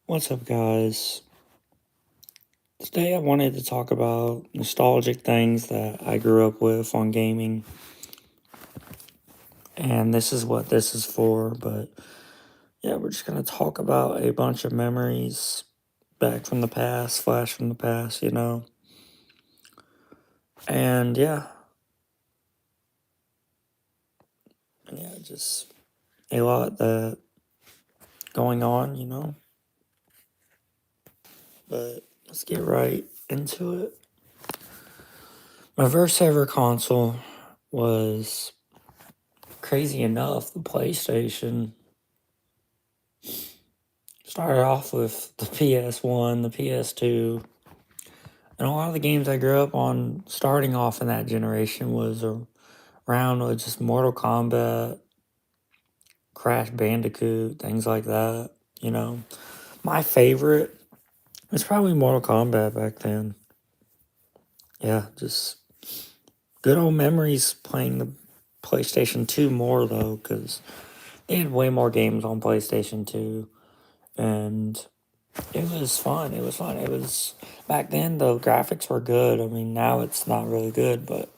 What's up, guys? Today I wanted to talk about nostalgic things that I grew up with on gaming, and this is what this is for. But yeah, we're just gonna talk about a bunch of memories back from the past, flash from the past. And just a lot that going on. But let's get right into it. My first ever console was, crazy enough, the PlayStation. Started off with the PS1, the PS2, and a lot of the games I grew up on starting off in that generation was around with just Mortal Kombat, Crash Bandicoot, things like that. You know, my favorite was probably Mortal Kombat back then. Yeah, just good old memories playing the PlayStation 2 more though, because they had way more games on PlayStation 2, and it was fun. It was fun. It was back then the graphics were good. I mean, now it's not really good, but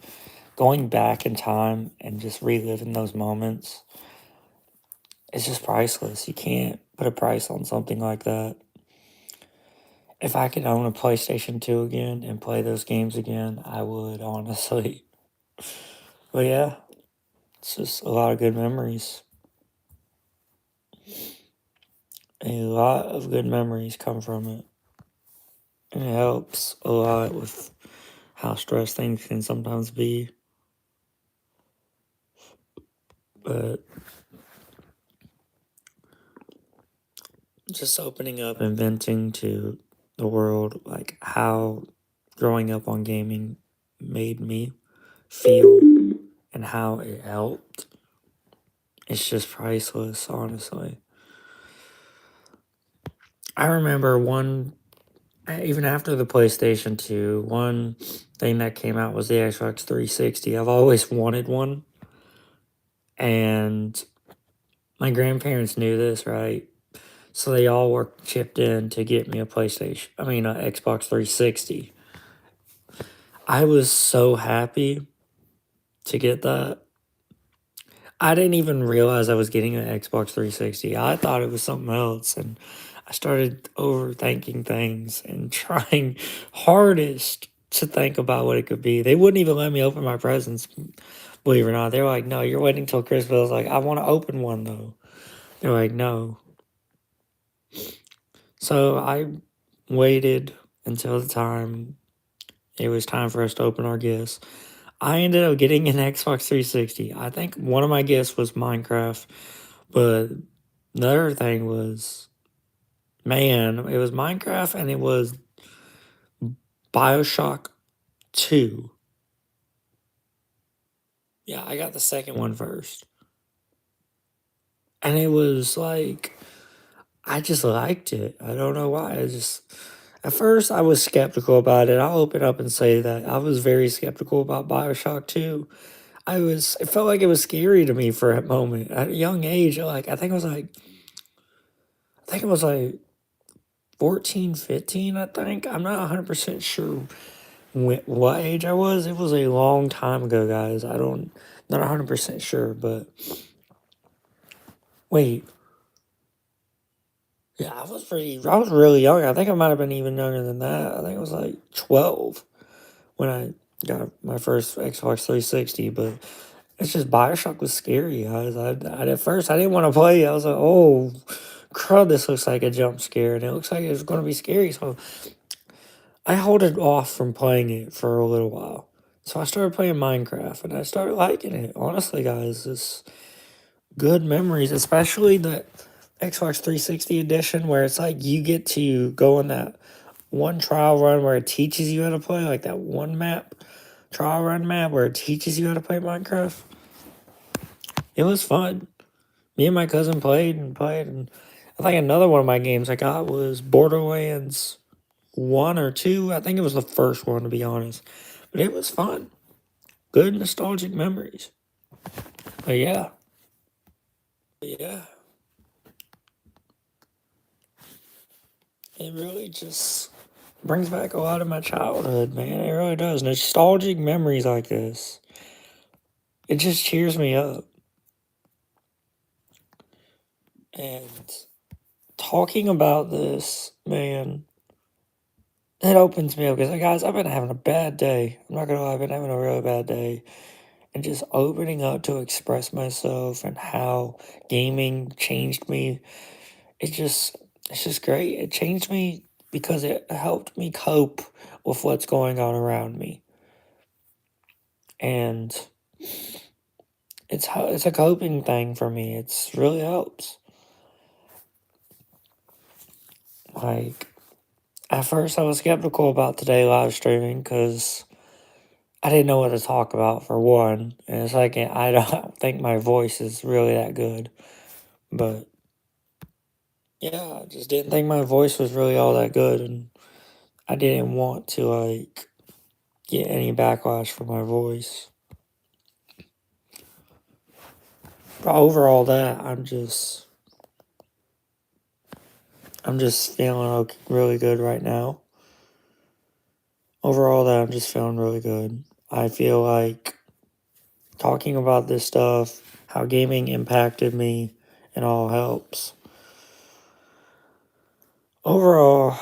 going back in time and just reliving those moments, it's just priceless. You can't put a price on something like that. If I could own a PlayStation 2 again and play those games again, I would, honestly. But yeah, it's just a lot of good memories. A lot of good memories come from it. And it helps a lot with how stressed things can sometimes be. But just opening up and venting to the world, like how growing up on gaming made me feel and how it helped. It's just priceless, honestly. I remember even after the PlayStation 2, one thing that came out was the Xbox 360. I've always wanted one, and my grandparents knew this, right? So they all worked chipped in to get me a Xbox 360. I was so happy to get that. I didn't even realize I was getting an Xbox 360. I thought it was something else, and I started overthinking things and trying hardest to think about what it could be. They wouldn't even let me open my presents, believe it or not. They were like, "No, you're waiting till Christmas." I was like, "I want to open one though." They're like, "No." So I waited until the time it was time for us to open our gifts. I ended up getting an Xbox 360. I think one of my gifts was Minecraft, but the other thing was, man, it was Minecraft and it was BioShock 2. Yeah, I got the second one first. And it was like, I just liked it. I don't know why. At first, I was skeptical about it. I'll open up and say that I was very skeptical about BioShock 2. It felt like it was scary to me for a moment. At a young age, I think it was like 14, 15, I think. I'm not 100% sure what age I was. It was a long time ago, guys. Not 100% sure, but wait. Yeah, I was really young. I think I might have been even younger than that. I think it was like 12 when I got my first Xbox 360, but it's just Bioshock was scary, guys. At first, I didn't want to play it. I was like, oh, crud, this looks like a jump scare, and it looks like it's going to be scary. So I held it off from playing it for a little while. So I started playing Minecraft and I started liking it. Honestly, guys, it's good memories, especially the Xbox 360 edition where it's like you get to go on that one trial run where it teaches you how to play, like that one trial run map where it teaches you how to play Minecraft. It was fun. Me and my cousin played, and I think another one of my games I got was Borderlands 1 or 2. I think it was the first one, to be honest. But it was fun. Good nostalgic memories. But yeah. it really just brings back a lot of my childhood, man. It really does. Nostalgic memories like this, it just cheers me up. And talking about this, man, it opens me up because, guys, I've been having a bad day. I'm not gonna lie, I've been having a really bad day. And just opening up to express myself and how gaming changed me, it just, it's just great. It changed me because it helped me cope with what's going on around me. And it's a coping thing for me. It's really helps. Like, at first I was skeptical about today live streaming because I didn't know what to talk about for one, and second, I don't think my voice is really that good. But yeah, I just didn't think my voice was really all that good, and I didn't want to like get any backlash for my voice. But overall, that I'm just feeling okay, really good right now. Overall, that I'm just feeling really good. I feel like talking about this stuff, how gaming impacted me, and all helps. Overall,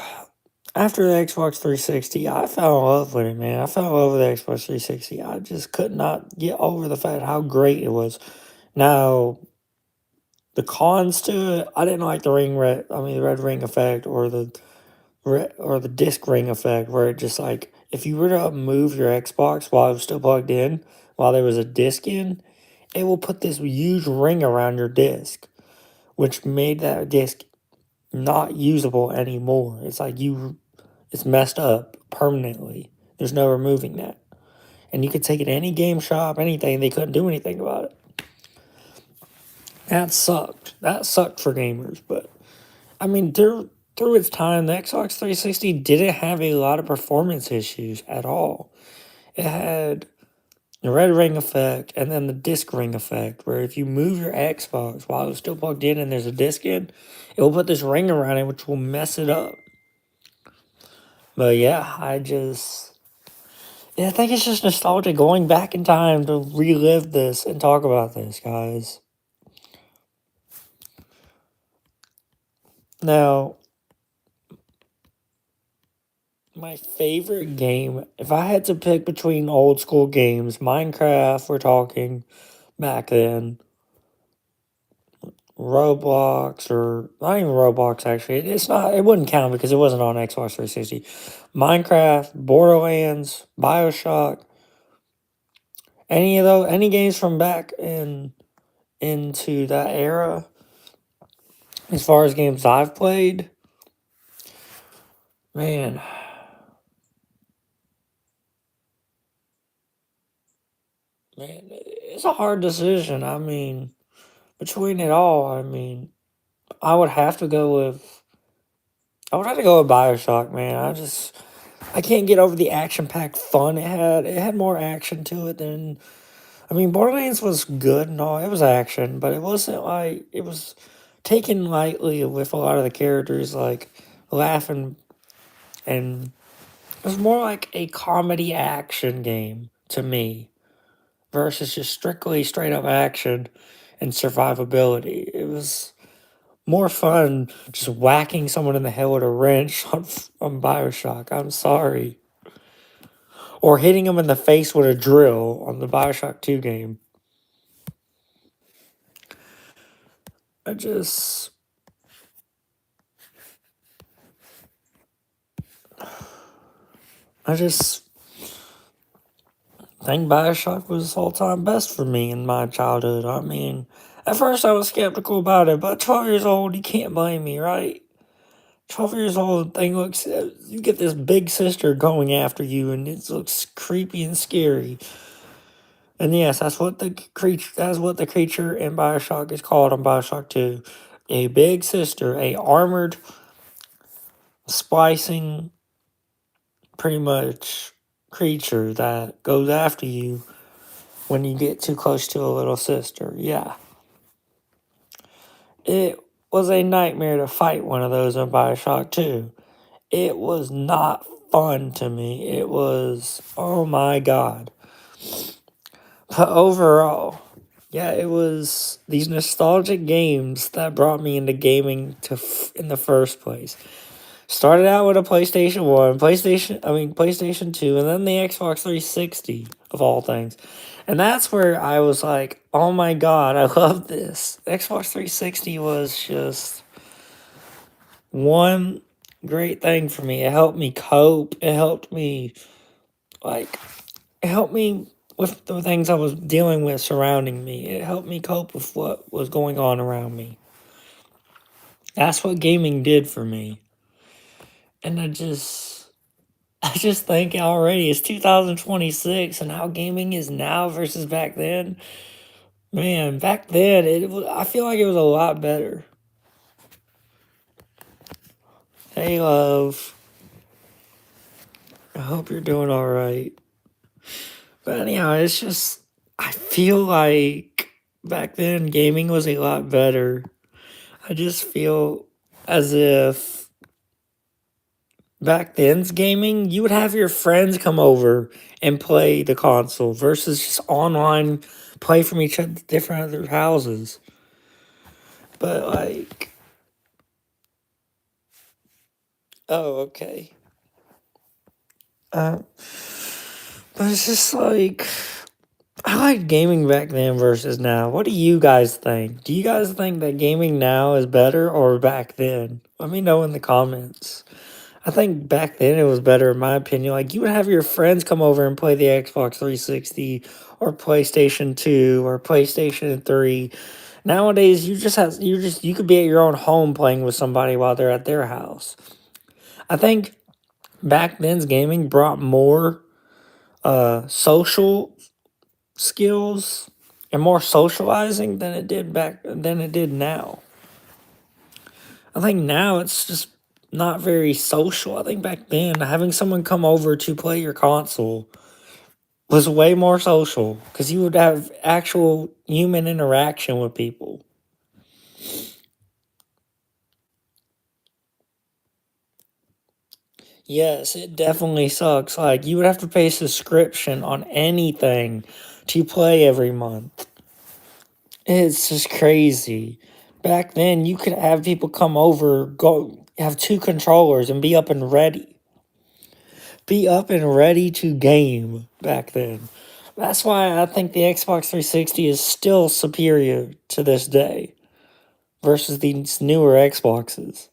after the Xbox 360, I fell in love with it, man. I fell in love with the Xbox 360. I just could not get over the fact how great it was. Now, the cons to it, I didn't like the the red ring effect or the disc ring effect, where it just like if you were to move your Xbox while it was still plugged in, while there was a disc in, it will put this huge ring around your disc, which made that disc not usable anymore. It's like it's messed up permanently. There's no removing that. And you could take it to any game shop, anything, they couldn't do anything about it. That sucked. That sucked for gamers. But, I mean, through its time, the Xbox 360 didn't have a lot of performance issues at all. It had the red ring effect and then the disc ring effect, where if you move your Xbox while it's still plugged in and there's a disc in, it will put this ring around it, which will mess it up. But yeah, I think it's just nostalgia going back in time to relive this and talk about this, guys. Now, my favorite game, if I had to pick between old school games, Minecraft, we're talking back then, Roblox, or not even Roblox actually, it wouldn't count because it wasn't on Xbox 360. Minecraft, Borderlands, Bioshock, any games from back into that era, as far as games I've played, man, it's a hard decision. I mean, between it all, I mean, I would have to go with I would have to go with Bioshock, man. I can't get over the action packed fun it had. It had more action to it than I mean, Borderlands was good and all. It was action, but it wasn't like it was taken lightly with a lot of the characters, like laughing, and it was more like a comedy action game to me versus just strictly straight up action and survivability. It was more fun just whacking someone in the head with a wrench on Bioshock. I'm sorry. Or hitting them in the face with a drill on the Bioshock 2 game. I just. I just think Bioshock was all time best for me in my childhood. I mean, at first I was skeptical about it, but 12 years old, you can't blame me, right? 12 years old, thing looks, you get this big sister going after you, and it looks creepy and scary. And yes, that's what the creature in Bioshock is called on Bioshock 2. A big sister, a armored, splicing, pretty much creature that goes after you when you get too close to a little sister. Yeah. It was a nightmare to fight one of those in Bioshock 2. it was not fun to me. It was, oh my God. But overall, yeah, it was these nostalgic games that brought me into gaming in the first place. Started out with a PlayStation 1, PlayStation 2, and then the Xbox 360 of all things. And that's where I was like, oh my God, I love this. Xbox 360 was just one great thing for me. It helped me cope. Like, it helped me with the things I was dealing with surrounding me. It helped me cope with what was going on around me. That's what gaming did for me. And I just think already it's 2026 and how gaming is now versus back then. Man, back then I feel like it was a lot better. Hey love, I hope you're doing all right. But anyhow, it's just I feel like back then gaming was a lot better. I just feel as if back then's gaming, you would have your friends come over and play the console versus just online play from each other different other houses. But like, oh okay. Uh, but it's just like I like gaming back then versus now. What do you guys think? Do you guys think that gaming now is better or back then? Let me know in the comments. I think back then it was better in my opinion. Like you would have your friends come over and play the Xbox 360 or PlayStation 2 or PlayStation 3. Nowadays you could be at your own home playing with somebody while they're at their house. I think back then's gaming brought more social skills and more socializing than it did now. I think now it's just not very social. I think back then having someone come over to play your console was way more social because you would have actual human interaction with people. Yes, it definitely sucks. Like you would have to pay subscription on anything to play every month. It's just crazy. Back then, you could have people come over, go have two controllers, and be up and ready. Be up and ready to game back then. That's why I think the Xbox 360 is still superior to this day versus these newer Xboxes.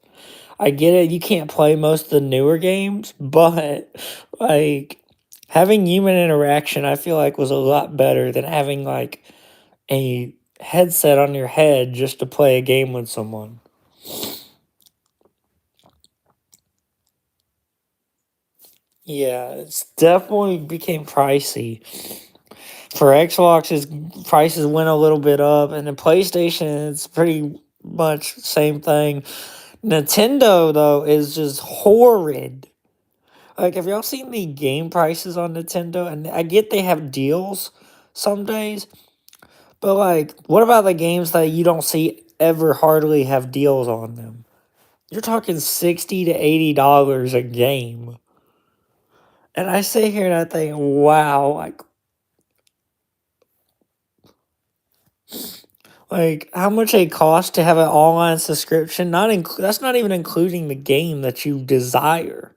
I get it, you can't play most of the newer games, but like having human interaction, I feel like was a lot better than having like a headset on your head just to play a game with someone. Yeah, it's definitely became pricey. For Xbox's prices went a little bit up, and the PlayStation it's pretty much same thing. Nintendo though is just horrid. Like, have y'all seen the game prices on Nintendo? And I get they have deals some days, but like, what about the games that you don't see ever hardly have deals on them? You're talking $60 to $80 a game. And I sit here and I think, wow, like how much it costs to have an online subscription? That's not even including the game that you desire.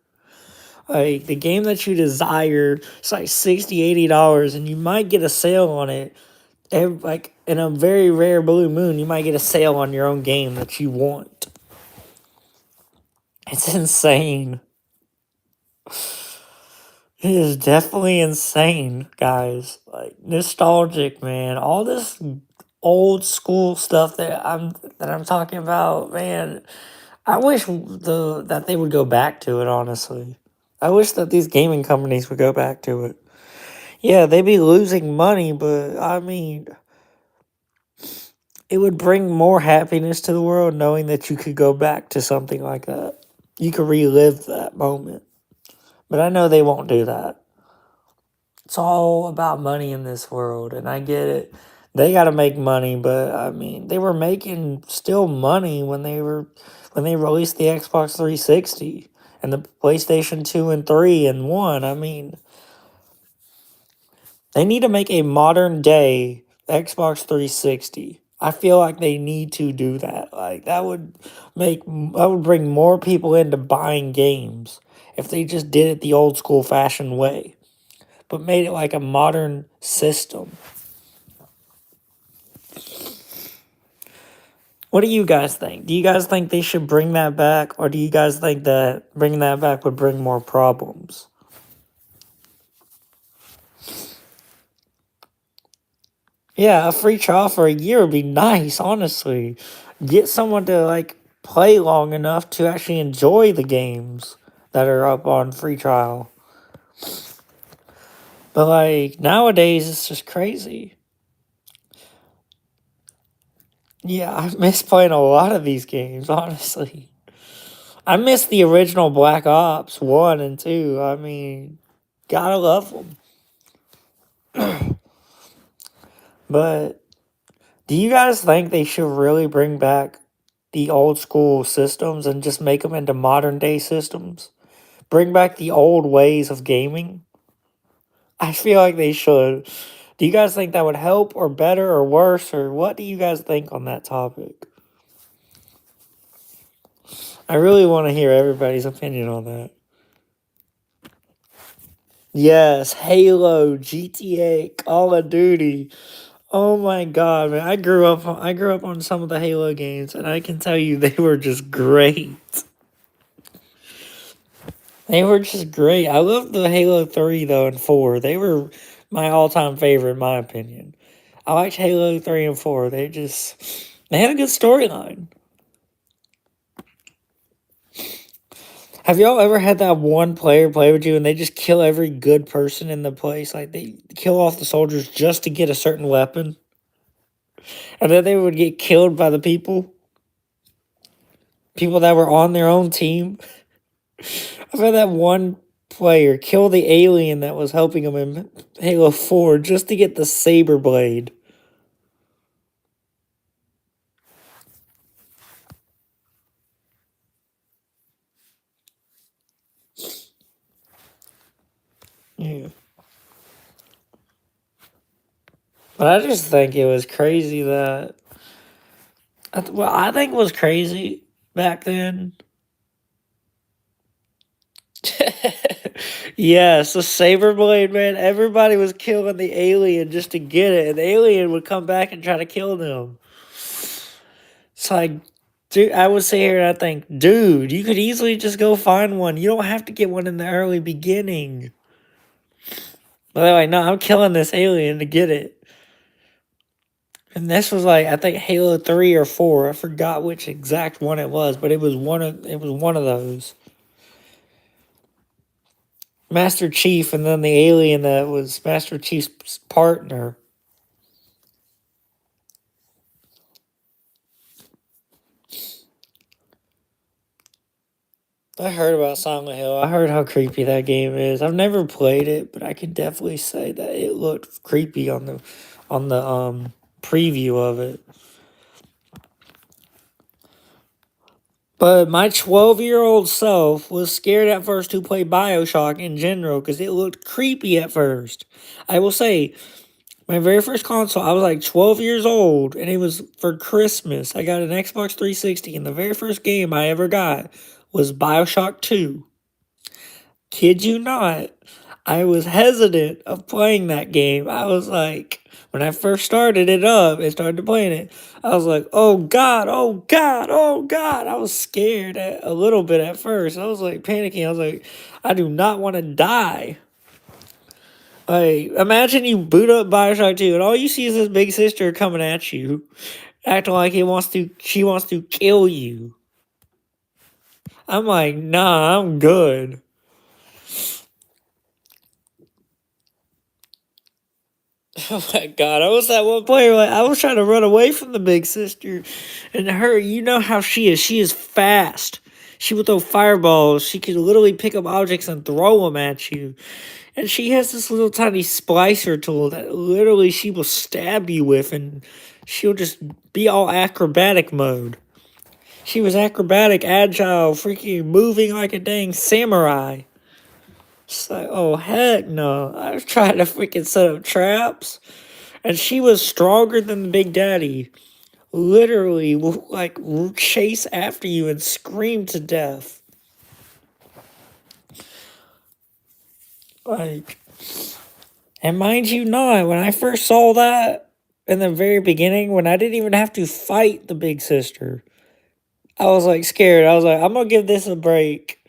Like the game that you desire, it's like $60 $80, and you might get a sale on it. Like in a very rare blue moon, you might get a sale on your own game that you want. It's insane. It is definitely insane, guys. Like nostalgic, man. All this old school stuff that I'm talking about, man. I wish that they would go back to it. Honestly, I wish that these gaming companies would go back to it. Yeah, they'd be losing money, but I mean, it would bring more happiness to the world knowing that you could go back to something like that. You could relive that moment. But I know they won't do that. It's all about money in this world, and I get it. They got to make money, but I mean, they were making still money when they released the Xbox 360. and the PlayStation 2 and 3 and 1. I mean, they need to make a modern day Xbox 360. I feel like they need to do that. Like that would bring more people into buying games if they just did it the old school fashioned way, but made it like a modern system. What do you guys think? Do you guys think they should bring that back, or do you guys think that bringing that back would bring more problems? Yeah, a free trial for a year would be nice, honestly. Get someone to like play long enough to actually enjoy the games that are up on free trial. But like nowadays it's just crazy. Yeah, I miss playing a lot of these games, honestly. I miss the original Black Ops 1 and 2. I mean, gotta love them. But do you guys think they should really bring back the old school systems and just make them into modern day systems? Bring back the old ways of gaming? I feel like they should. Do you guys think that would help or better or worse, or what do you guys think on that topic? I really want to hear everybody's opinion on that. Yes, Halo, GTA, Call of Duty. Oh my god, man. I grew up on some of the Halo games and I can tell you they were just great. They were just great. I love the Halo 3 though and 4. They were my all-time favorite in my opinion. I liked Halo 3 and 4. They had a good storyline. Have y'all ever had that one player play with you and they just kill every good person in the place? Like they kill off the soldiers just to get a certain weapon? And then they would get killed by the people that were on their own team. I've had that one player kill the alien that was helping him in Halo 4 just to get the saber blade. Yeah. But I just think it was crazy that. Well, I think it was crazy back then. Yes, the saber blade, man. Everybody was killing the alien just to get it, and the alien would come back and try to kill them. It's like, dude, I would sit here and I think, dude, you could easily just go find one. You don't have to get one in the early beginning. But they're like, no, I'm killing this alien to get it. And this was like, I think Halo 3 or 4. I forgot which exact one it was, but it was one of those. Master Chief and then the alien that was Master Chief's partner. I heard about Silent Hill. I heard how creepy that game is. I've never played it, but I can definitely say that it looked creepy on the preview of it. But my 12-year-old self was scared at first to play BioShock in general because it looked creepy at first. I will say, my very first console, I was like 12 years old, and it was for Christmas. I got an Xbox 360, and the very first game I ever got was BioShock 2. Kid you not, I was hesitant of playing that game. I was like, when I first started it up and started playing it, I was like, oh God, oh God, oh God. I was scared a little bit at first. I was like panicking. I was like, I do not want to die. Like, imagine you boot up Bioshock 2 and all you see is this big sister coming at you, acting like she wants to kill you. I'm like, nah, I'm good. Oh my god, I was that one player. Like I was trying to run away from the big sister, and her. You know how she is. She is fast. She would throw fireballs. She could literally pick up objects and throw them at you. And she has this little tiny splicer tool that literally she will stab you with, and she'll just be all acrobatic mode. She was acrobatic, agile, freaking moving like a dang samurai. It's like, oh heck no. I was trying to freaking set up traps. And she was stronger than the Big Daddy. Literally, will, like, chase after you and scream to death. Like, and mind you not, when I first saw that in the very beginning, when I didn't even have to fight the big sister, I was like scared. I was like, I'm gonna give this a break.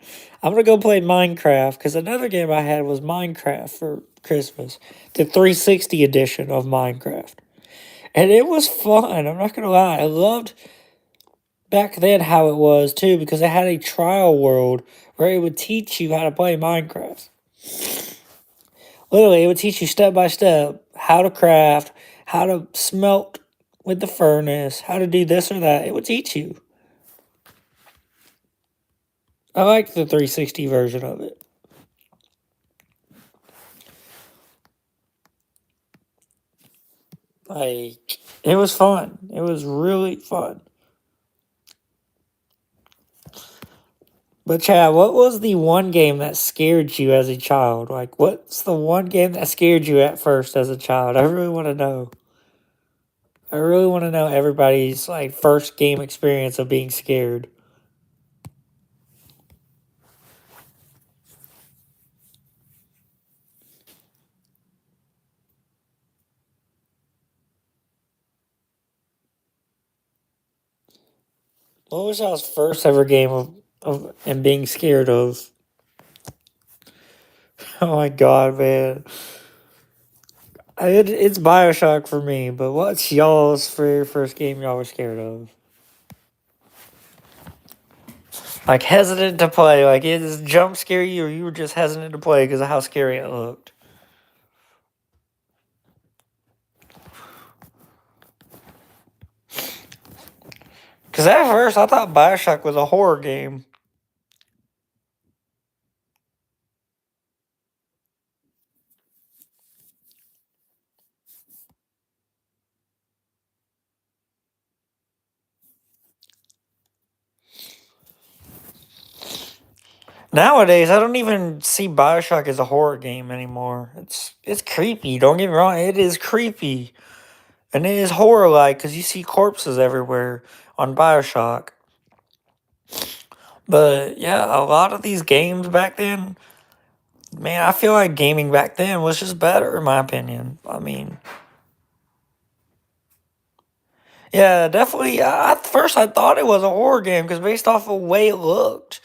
I'm gonna go play Minecraft because another game I had was Minecraft for Christmas, the 360 edition of Minecraft, and it was fun. I'm not gonna lie, I loved back then how it was too because it had a trial world where it would teach you how to play Minecraft. Literally, it would teach you step by step how to craft, how to smelt with the furnace, how to do this or that. It would teach you. I liked the 360 version of it. Like, it was fun. It was really fun. But Chad, what was the one game that scared you as a child? Like, what's the one game that scared you at first as a child? I really want to know. I really want to know everybody's like first game experience of being scared. What was y'all's first ever game of and being scared of? Oh my god, man. It's Bioshock for me, but what's y'all's very first game y'all were scared of? Like hesitant to play, like it just jump scare you, or you were just hesitant to play because of how scary it looked. Because at first I thought Bioshock was a horror game. Nowadays, I don't even see Bioshock as a horror game anymore. It's creepy. Don't get me wrong, it is creepy, and it is horror like because you see corpses everywhere on Bioshock. But yeah, a lot of these games back then, man, I feel like gaming back then was just better in my opinion. I mean, yeah, definitely. At first, I thought it was a horror game because based off of the way it looked,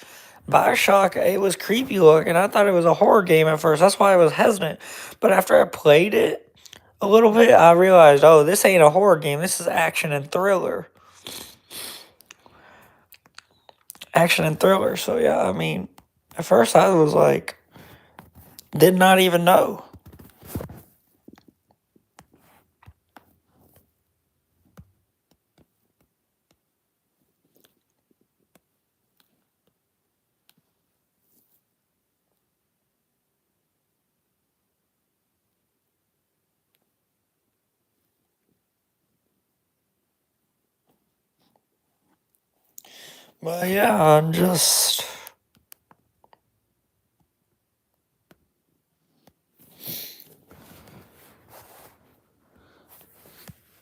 Bioshock, it was creepy looking. I thought it was a horror game at first. That's why I was hesitant. But after I played it a little bit, I realized, oh, this ain't a horror game. This is action and thriller. Action and thriller. So yeah, I mean, at first I was like, did not even know. But yeah, I'm just.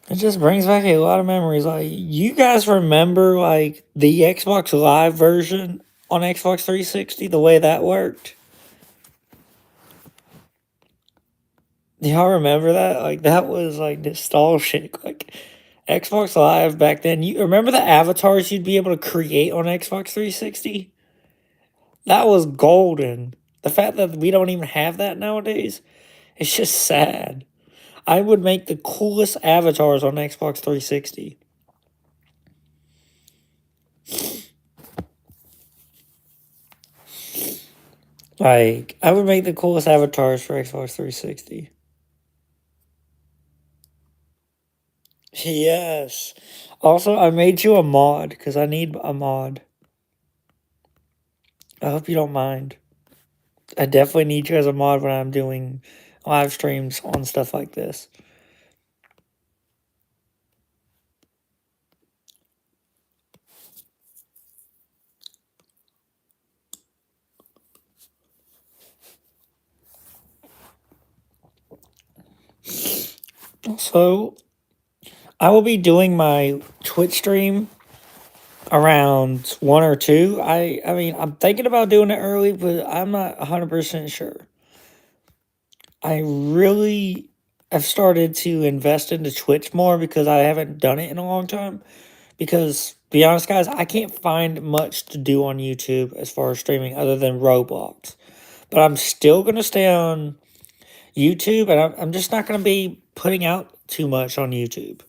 It just brings back a lot of memories. Like, you guys remember, like, the Xbox Live version on Xbox 360, the way that worked? Do y'all remember that? Like, that was, like, nostalgic. Like, Xbox Live back then, you remember the avatars you'd be able to create on Xbox 360? That was golden. The fact that we don't even have that nowadays, it's just sad. I would make the coolest avatars on Xbox 360. Like, I would make the coolest avatars for Xbox 360. Yes. Also, I made you a mod because I need a mod. I hope you don't mind. I definitely need you as a mod when I'm doing live streams on stuff like this. So I will be doing my Twitch stream around 1 or 2. I mean, I'm thinking about doing it early, but I'm not 100% sure. I really have started to invest into Twitch more because I haven't done it in a long time. Because, be honest, guys, I can't find much to do on YouTube as far as streaming other than Roblox. But I'm still going to stay on YouTube, and I'm just not going to be putting out too much on YouTube.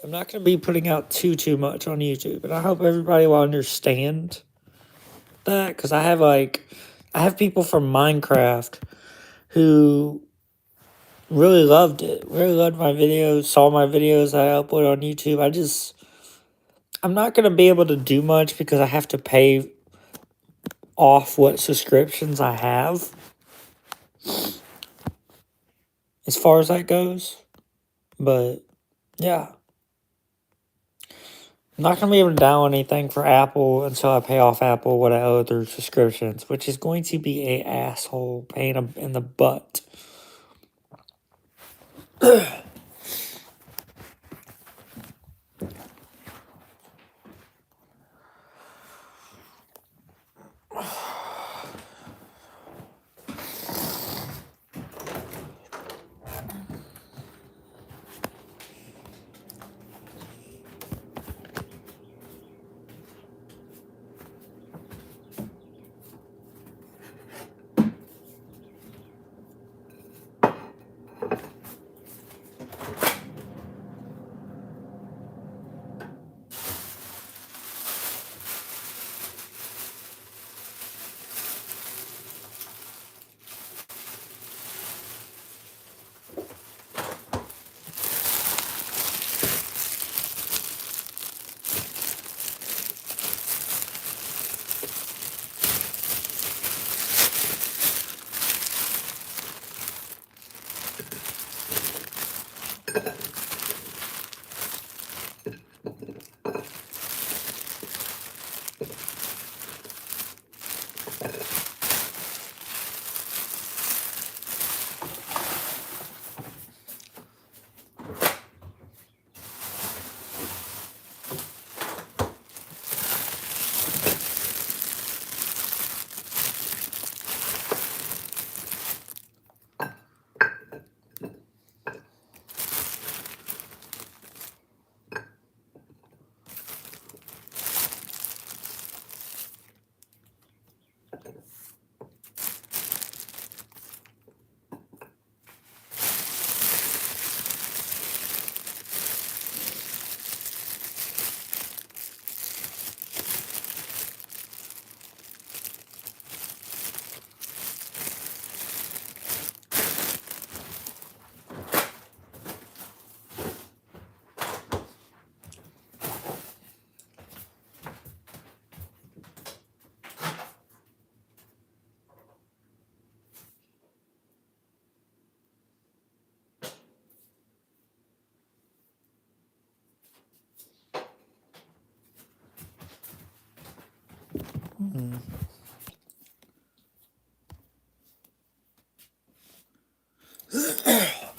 I'm not going to be putting out too much on YouTube, and I hope everybody will understand that, because I have people from Minecraft who really loved it, really loved my videos, saw my videos I upload on YouTube. I'm not going to be able to do much because I have to pay off what subscriptions I have as far as that goes. But yeah, I'm not going to be able to download anything for Apple until I pay off Apple what I owe through subscriptions, which is going to be a asshole pain in the butt.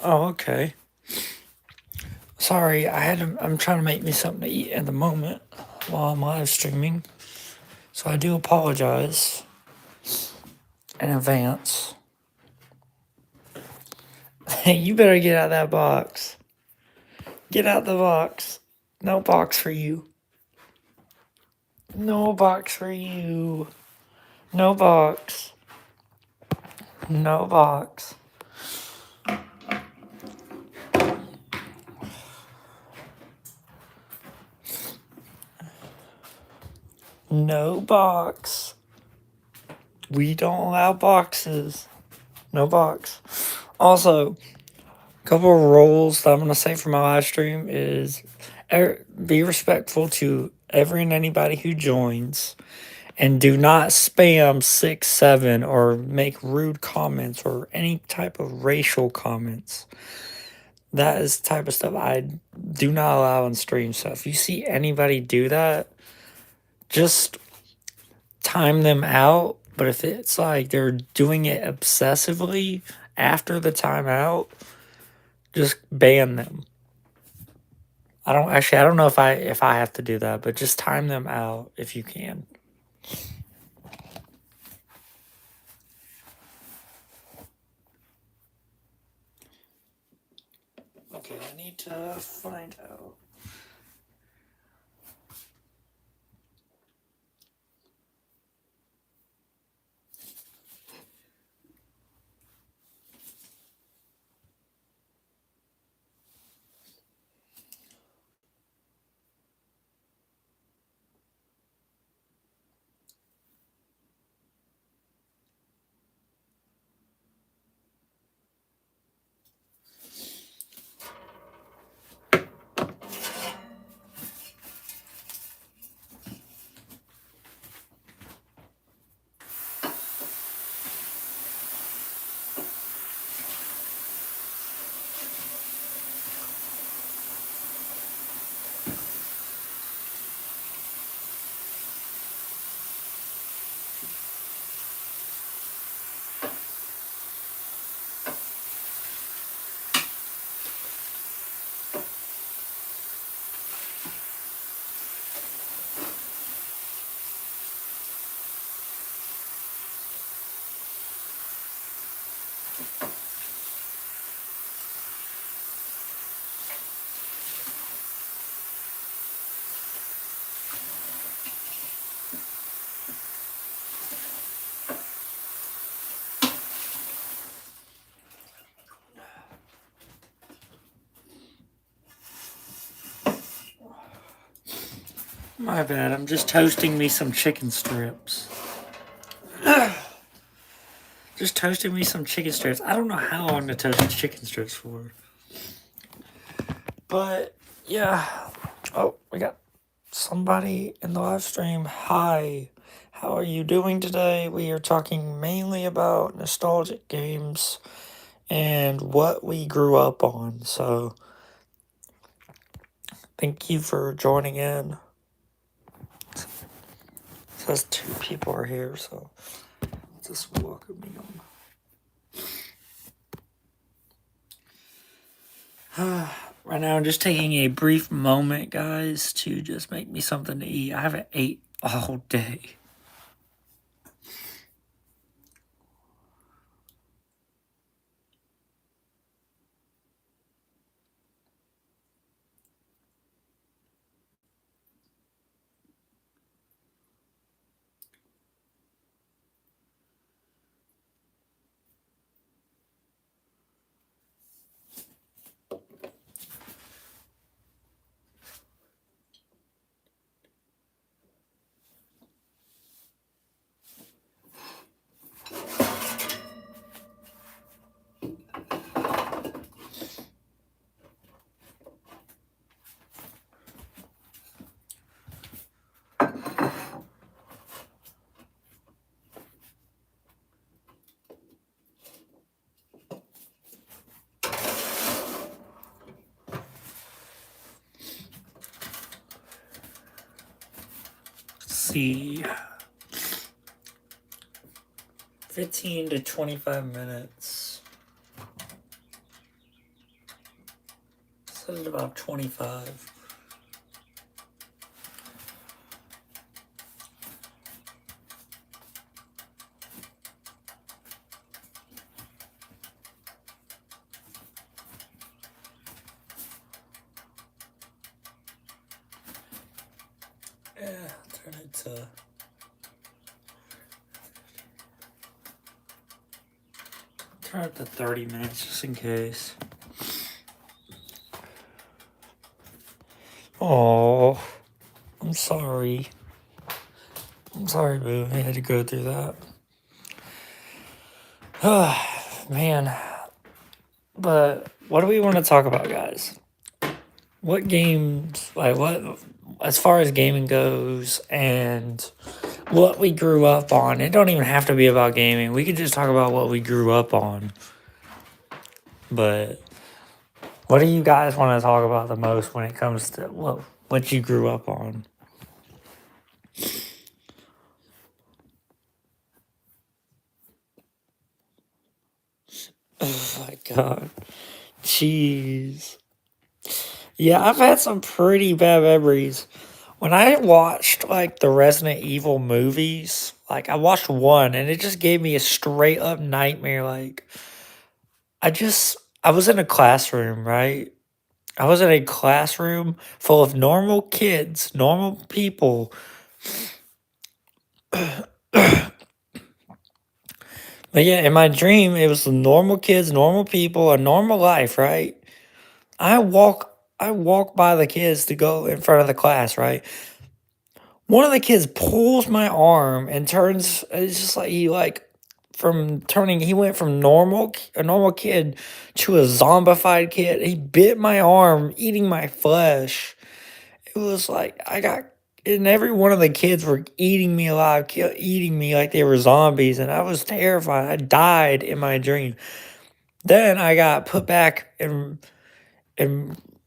Oh, okay. Sorry, I'm trying to make me something to eat at the moment while I'm live streaming. So I do apologize in advance. Hey, you better get out of that box. Get out the box. No box for you. No box for you. No box. No box. No box. We don't allow boxes. No box. Also, a couple of rules that I'm going to say for my live stream is be respectful to every and anybody who joins. And do not spam 6, 7 or make rude comments or any type of racial comments. That is the type of stuff I do not allow on stream. So if you see anybody do that, just time them out. But if it's like they're doing it obsessively after the timeout, just ban them. I don't know if I have to do that, but just time them out if you can. Okay, I need to find out. My bad. I'm just toasting me some chicken strips. Just toasting me some chicken strips. I don't know how long to toast chicken strips for. But yeah. Oh, we got somebody in the live stream. Hi. How are you doing today? We are talking mainly about nostalgic games and what we grew up on. So thank you for joining in. It says 2 people are here, so just welcoming them. Right now, I'm just taking a brief moment, guys, to just make me something to eat. I haven't ate all day. Let's see. 15 to 25 minutes. This is about 25. Yeah, turn it to... Turn it to 30 minutes just in case. Oh, I'm sorry. I'm sorry, boo. I had to go through that. Man. But what do we want to talk about, guys? What games, like what, as far as gaming goes and what we grew up on, it don't even have to be about gaming. We could just talk about what we grew up on. But what do you guys want to talk about the most when it comes to what you grew up on? God. Jeez. Yeah, I've had some pretty bad memories. When I watched like the Resident Evil movies, like I watched one and it just gave me a straight up nightmare. Like I was in a classroom, right? I was in a classroom full of normal kids, normal people. But yeah, in my dream, it was the normal kids, normal people, a normal life, right? I walk by the kids to go in front of the class, right? One of the kids pulls my arm and turns. It's just like he like from turning. He went from a normal kid to a zombified kid. He bit my arm, eating my flesh. It was like I got. And every one of the kids were eating me alive, eating me like they were zombies, and I was terrified. I died in my dream. Then I got put back and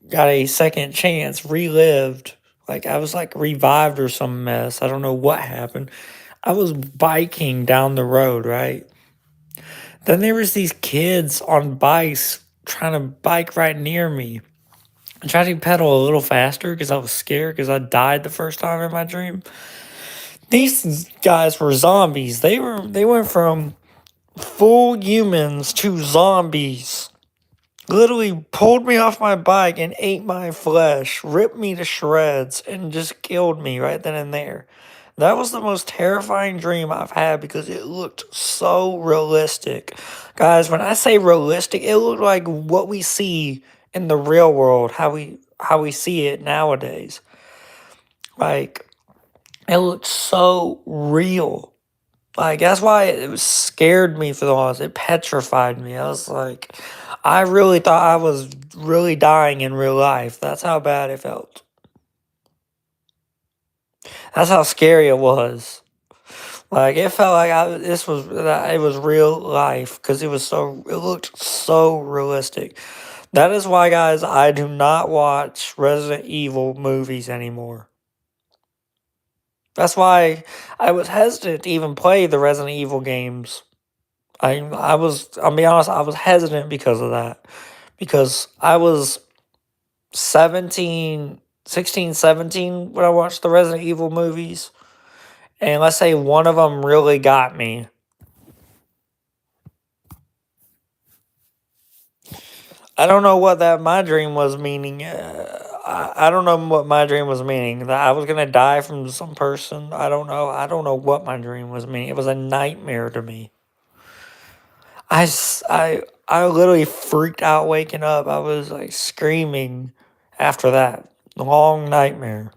got a second chance, relived. Like I was like revived or some mess. I don't know what happened. I was biking down the road, right? Then there was these kids on bikes trying to bike right near me. I tried to pedal a little faster because I was scared because I died the first time in my dream. These guys were zombies. They went from full humans to zombies. Literally pulled me off my bike and ate my flesh, ripped me to shreds, and just killed me right then and there. That was the most terrifying dream I've had because it looked so realistic. Guys, when I say realistic, it looked like what we see in the real world, how we see it nowadays. Like it looked so real. Like that's why it was scared me for the loss. It petrified me. I was like, I really thought I was really dying in real life. That's how bad it felt. That's how scary it was. Like it felt like it was real life because it looked so realistic. That is why, guys, I do not watch Resident Evil movies anymore. That's why I was hesitant to even play the Resident Evil games. I'll be honest, I was hesitant because of that. Because I was 16, 17 when I watched the Resident Evil movies. And let's say one of them really got me. I don't know what that my dream was meaning. I don't know what my dream was meaning. That I was gonna die from some person. I don't know. I don't know what my dream was meaning. It was a nightmare to me. I literally freaked out waking up. I was like screaming after that long nightmare.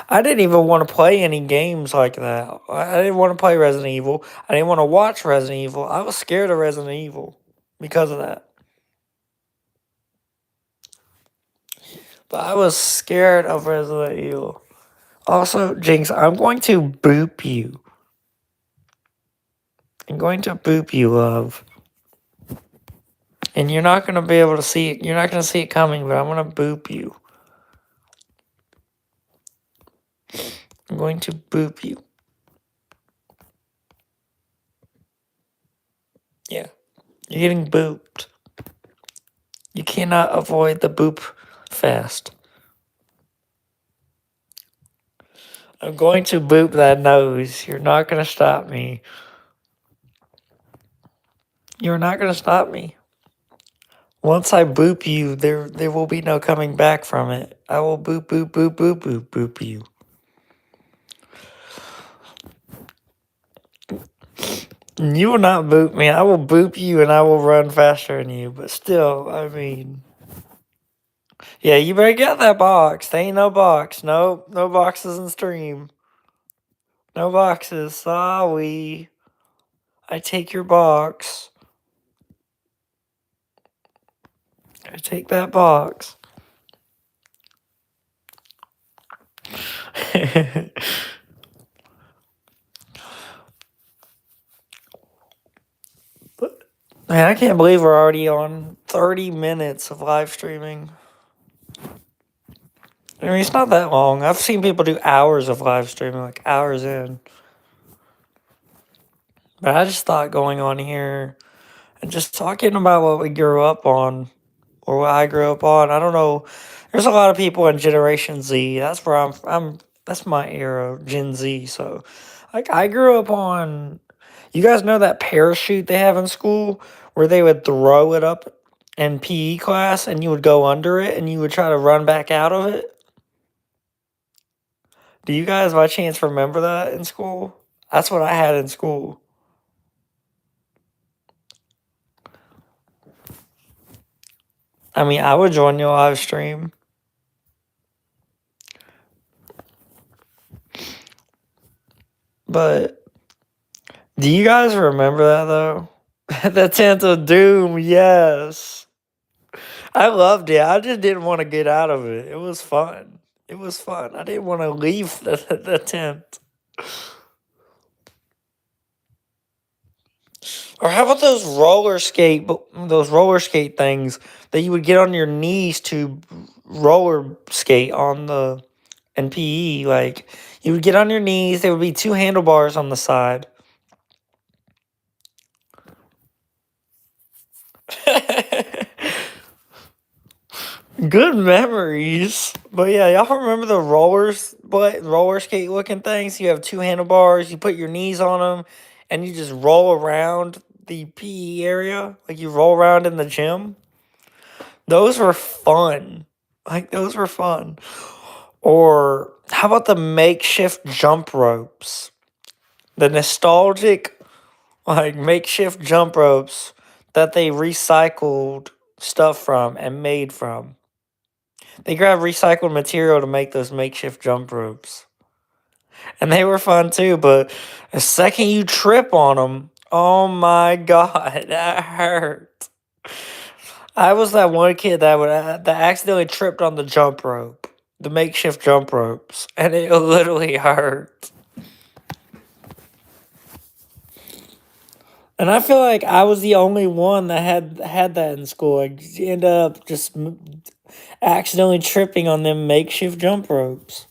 I didn't even want to play any games like that. I didn't want to play Resident Evil. I didn't want to watch Resident Evil. I was scared of Resident Evil because of that. But I was scared of Resident Evil. Also, Jinx, I'm going to boop you. I'm going to boop you, love. And you're not going to be able to see it. You're not going to see it coming, but I'm going to boop you. I'm going to boop you. Yeah. You're getting booped. You cannot avoid the boop fast. I'm going to boop that nose. You're not going to stop me. You're not going to stop me. Once I boop you, there will be no coming back from it. I will boop, boop, boop, boop, boop, boop you. You will not boop me. I will boop you and I will run faster than you. But still, I mean... Yeah, you better get that box. There ain't no box. No boxes in stream. No boxes. Sorry. I take your box. I take that box. Man, I can't believe we're already on 30 minutes of live streaming. I mean, it's not that long. I've seen people do hours of live streaming, like hours in. But I just thought going on here And just talking about what we grew up on, or what I grew up on, I don't know. There's a lot of people in Generation Z. That's where I'm. That's my era, Gen Z. So, like, I grew up on. You guys know that parachute they have in school, where they would throw it up in PE class, and you would go under it, and you would try to run back out of it. Do you guys, by chance, remember that in school? That's what I had in school. I mean, I would join your live stream, but do you guys remember that though? The Tent of Doom, yes. I loved it. I just didn't want to get out of it. It was fun. It was fun. I didn't want to leave the tent. Or how about those roller skate things that you would get on your knees to roller skate on the in PE? Like you would get on your knees. There would be two handlebars on the side. Good memories. But yeah, y'all remember the roller skate looking things? You have two handlebars, you put your knees on them, and you just roll around the PE area. Like you roll around in the gym. Those were fun. Like those were fun. Or how about the makeshift jump ropes? The nostalgic like makeshift jump ropes that they recycled stuff from and made from. They grabbed recycled material to make those makeshift jump ropes. And they were fun too, but the second you trip on them, oh my god, that hurt. I was that one kid that accidentally tripped on the jump rope, the makeshift jump ropes, and it literally hurt. And I feel like I was the only one that had that in school. I end up just accidentally tripping on them makeshift jump ropes.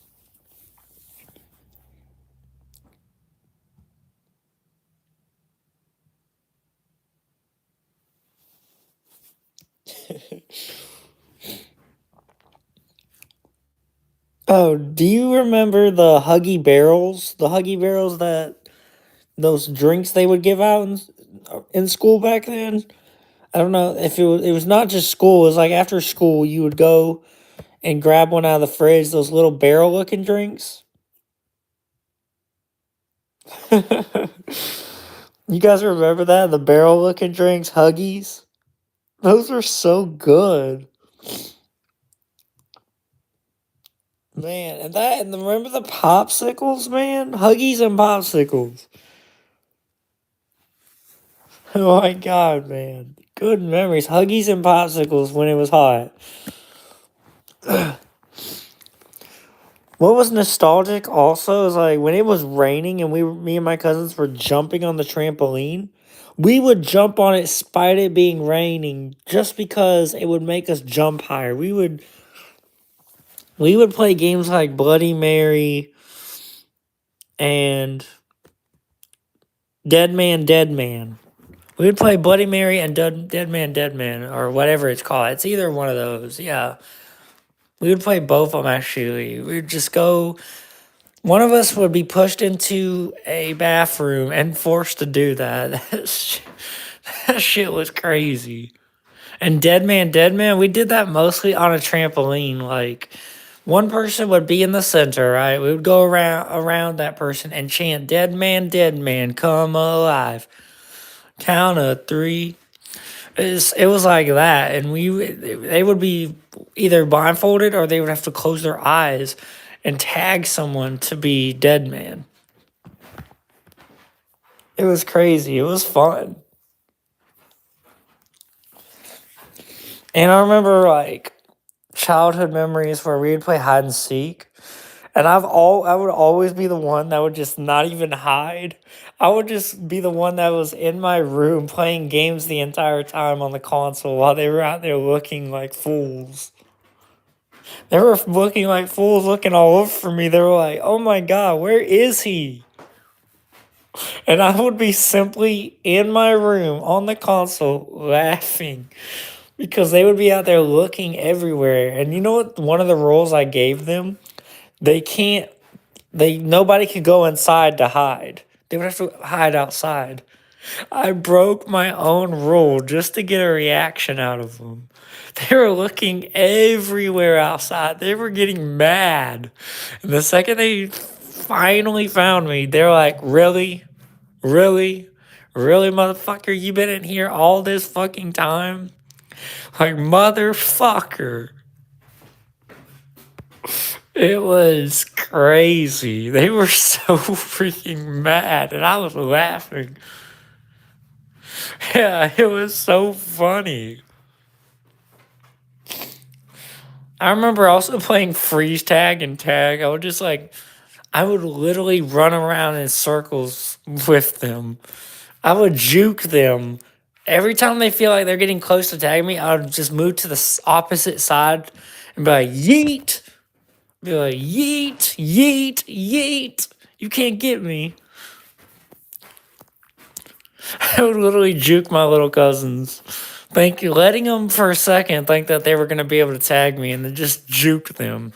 Oh, do you remember the Huggy Barrels? The Huggy Barrels that those drinks they would give out in school back then? I don't know if it was not just school, it was like after school you would go and grab one out of the fridge, those little barrel looking drinks. You guys remember that? The barrel looking drinks, Huggies? Those were so good. Man, and remember the popsicles, man? Huggies and popsicles. Oh my god, man. Good memories. Huggies and popsicles when it was hot. What was nostalgic also is like when it was raining and me and my cousins were jumping on the trampoline, we would jump on it despite it being raining just because it would make us jump higher. We would play games like Bloody Mary and Dead Man Dead Man. We would play Bloody Mary and Dead Man, or whatever it's called. It's either one of those. Yeah. We would play both of them actually. We'd just go. One of us would be pushed into a bathroom and forced to do that. That shit was crazy. And Dead Man, we did that mostly on a trampoline. Like one person would be in the center, right? We would go around that person and chant Dead Man, come alive. Count of three. It was like that, and they would be either blindfolded or they would have to close their eyes and tag someone to be Dead Man. It was crazy. It was fun. And I remember like childhood memories where we would play hide and seek. And I would always be the one that would just not even hide. I would just be the one that was in my room playing games the entire time on the console while they were out there looking like fools. They were looking like fools, looking all over for me. They were like, "Oh my god, where is he?" And I would be simply in my room on the console laughing because they would be out there looking everywhere. And you know what? One of the rules I gave them, they can't, nobody could go inside to hide. They would have to hide outside. I broke my own rule just to get a reaction out of them. They were looking everywhere outside. They were getting mad. And the second they finally found me, they're like, really? Really? Really, motherfucker? You been in here all this fucking time? Like, motherfucker. It was crazy. They were so freaking mad, and I was laughing. Yeah, it was so funny. I remember also playing freeze tag and tag. I would literally run around in circles with them. I would juke them. Every time they feel like they're getting close to tagging me, I would just move to the opposite side and be like, yeet. Be like, yeet, yeet, yeet. You can't get me. I would literally juke my little cousins. Letting them for a second think that they were going to be able to tag me and then just juke them.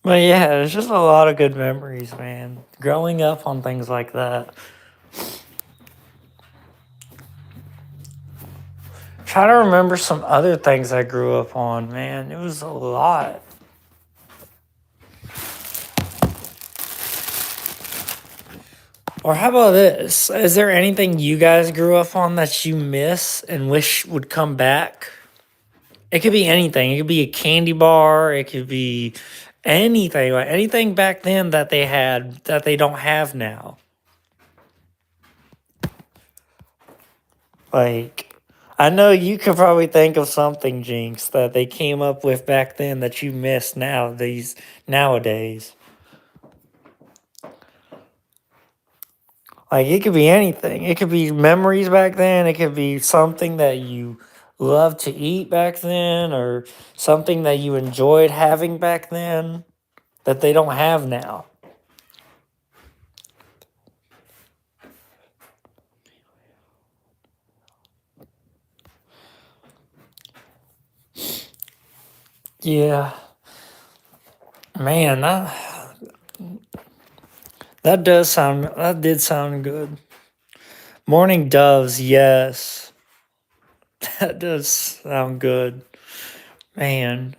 But yeah, it's just a lot of good memories, man. Growing up on things like that. Try to remember some other things I grew up on, man. It was a lot. Or how about this? Is there anything you guys grew up on that you miss and wish would come back? It could be anything. It could be a candy bar. It could be anything. Like anything back then that they had that they don't have now. Like, I know you could probably think of something, Jinx, that they came up with back then that you miss nowadays. Like it could be anything. It could be memories back then. It could be something that you loved to eat back then, or something that you enjoyed having back then that they don't have now. Yeah, man, that did sound good. Morning doves, yes, that does sound good, man.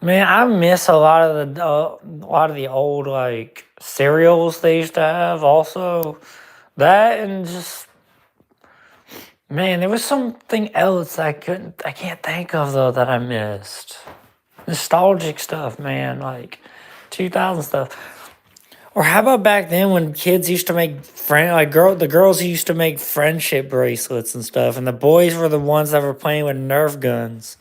Man, I miss a lot of the old like cereals they used to have. Also, that and just man, there was something else I can't think of though that I missed. Nostalgic stuff, man, like 2000 stuff. Or how about back then when kids used to make the girls used to make friendship bracelets and stuff, and the boys were the ones that were playing with Nerf guns.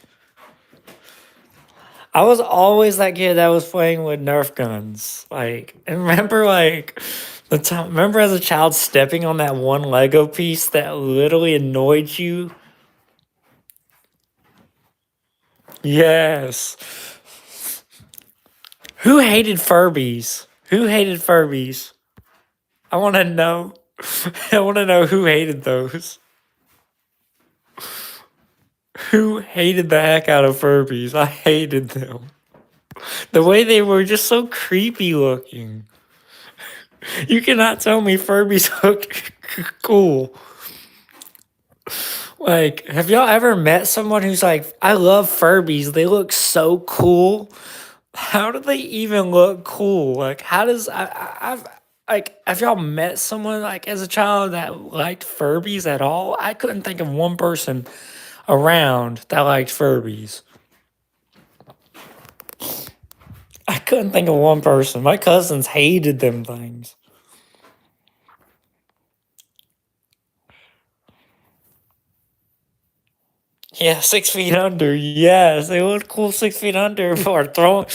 I was always that kid that was playing with Nerf guns. Like, and remember, like, remember as a child stepping on that one Lego piece that literally annoyed you? Yes. Who hated Furbies? Who hated Furbies? I want to know. I want to know who hated those. Who hated the heck out of Furbies? I hated them. The way they were just so creepy looking. You cannot tell me Furbies look cool. Like, have y'all ever met someone who's like, I love Furbies. They look so cool. How do they even look cool? Like, how does I've like have y'all met someone like as a child that liked Furbies at all? I couldn't think of one person around that liked Furbies. I couldn't think of one person. My cousins hated them things. Yeah, 6 feet under. Yes, they look cool 6 feet under. Or throwing.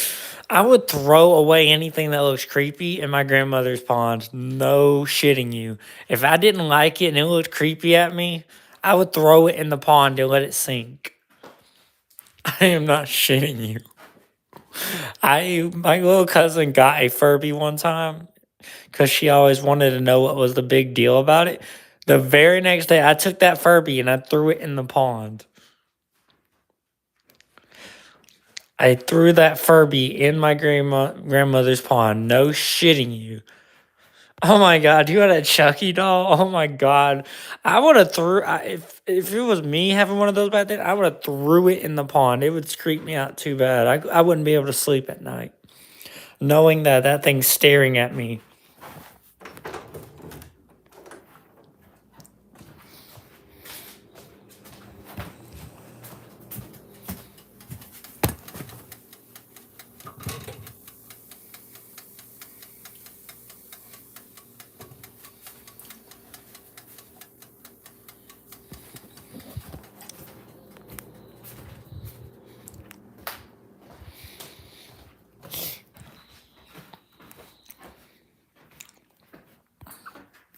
I would throw away anything that looks creepy in my grandmother's pond. No shitting you. If I didn't like it and it looked creepy at me, I would throw it in the pond and let it sink. I am not shitting you. My little cousin got a Furby one time because she always wanted to know what was the big deal about it. The very next day, I took that Furby and I threw it in the pond. I threw that Furby in my grandmother's pond. No shitting you. Oh my god, you had a Chucky doll? Oh my god. I would have if it was me having one of those back then, I would have threw it in the pond. It would creep me out too bad. I wouldn't be able to sleep at night knowing that that thing's staring at me.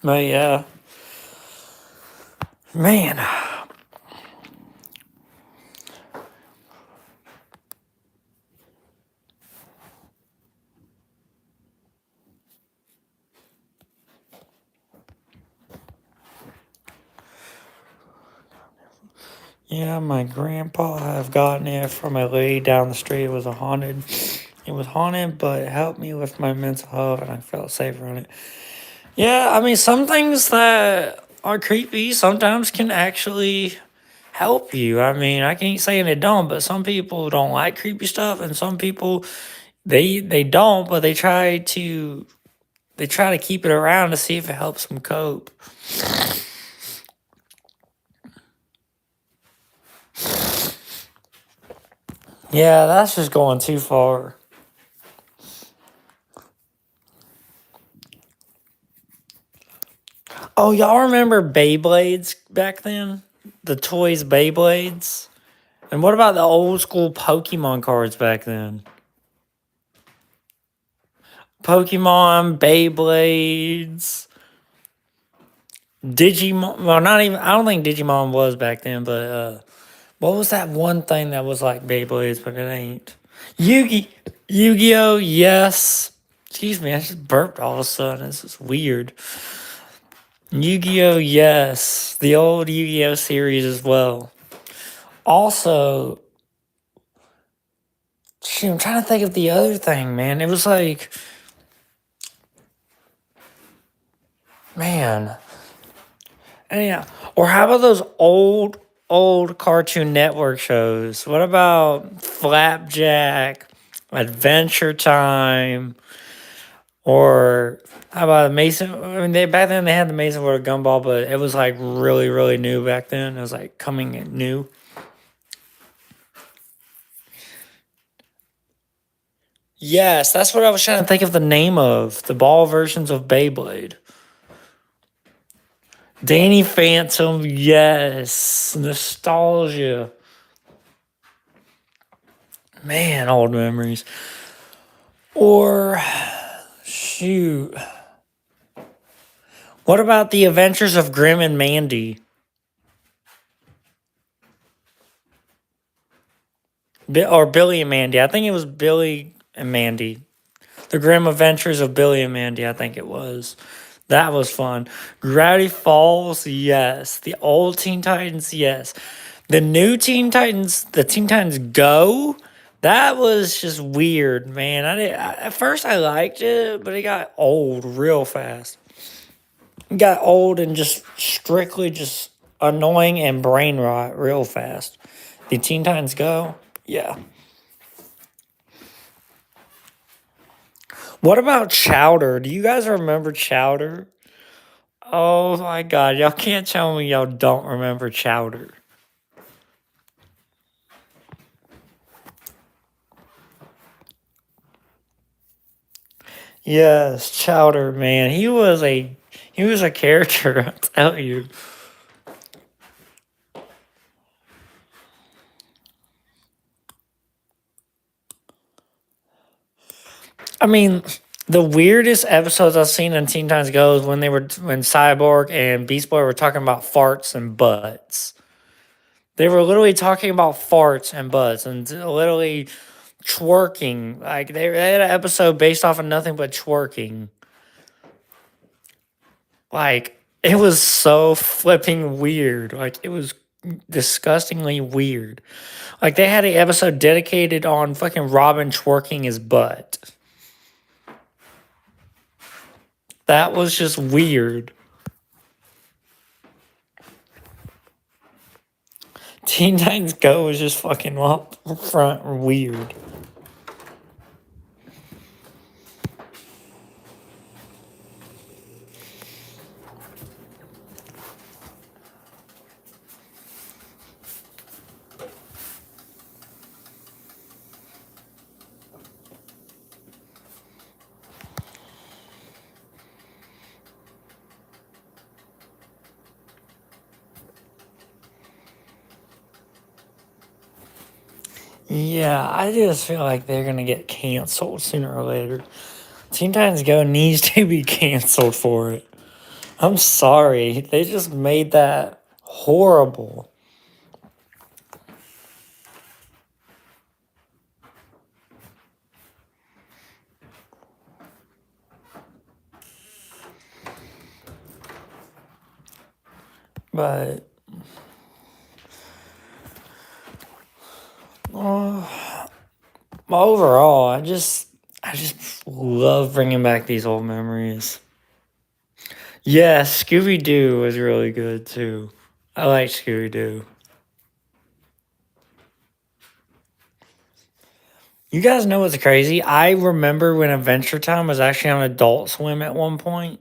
But yeah. Man. Yeah, my grandpa have gotten it from a lady down the street. It was haunted, but it helped me with my mental health and I felt safer on it. Yeah, I mean, some things that are creepy sometimes can actually help you. I mean, I can't say it don't, but some people don't like creepy stuff, and some people they don't, but they try to keep it around to see if it helps them cope. Yeah, that's just going too far. Oh, y'all remember Beyblades back then? The toys Beyblades? And what about the old school Pokemon cards back then? Pokemon, Beyblades, Digimon. Well, not even. I don't think Digimon was back then, but what was that one thing that was like Beyblades, but it ain't? Yugi, Yu-Gi-Oh. Yes. Excuse me, I just burped all of a sudden. This is weird. Yu-Gi-Oh. Yes, the old Yu-Gi-Oh series as well. Also, shoot, I'm trying to think of the other thing, man. It was like, man. And yeah. Or how about those old Cartoon Network shows? What about Flapjack, Adventure Time, or how about Mason? I mean, they back then they had the Mason World Gumball, but it was like really, really new back then. It was like coming in new. Yes, that's what I was trying to think of the name of. The ball versions of Beyblade. Danny Phantom, yes. Nostalgia. Man, old memories. Or shoot. What about the Adventures of Grim and Mandy? Or Billy and Mandy. I think it was Billy and Mandy. The Grim Adventures of Billy and Mandy, I think it was. That was fun. Gravity Falls, yes. The old Teen Titans, yes. The new Teen Titans, the Teen Titans Go, that was just weird, man. At first I liked it, but it got old real fast. It got old and just strictly just annoying and brain rot real fast. The Teen Titans Go, yeah. What about Chowder? Do you guys remember Chowder? Oh my god, y'all can't tell me y'all don't remember Chowder. Yes, Chowder, man. He was a character, I tell you. I mean, the weirdest episodes I've seen in Teen Titans Go is when Cyborg and Beast Boy were talking about farts and butts. They were literally talking about farts and butts and literally twerking. Like they had an episode based off of nothing but twerking. Like it was so flipping weird. Like it was disgustingly weird. Like they had an episode dedicated on fucking Robin twerking his butt. That was just weird. Teen Titans Go was just fucking up front weird. Yeah, I just feel like they're gonna get canceled sooner or later. Teen Titans Go needs to be canceled for it. I'm sorry. They just made that horrible. But overall, I just love bringing back these old memories. Yeah, Scooby Doo was really good too. I like Scooby Doo. You guys know what's crazy? I remember when Adventure Time was actually on Adult Swim at one point.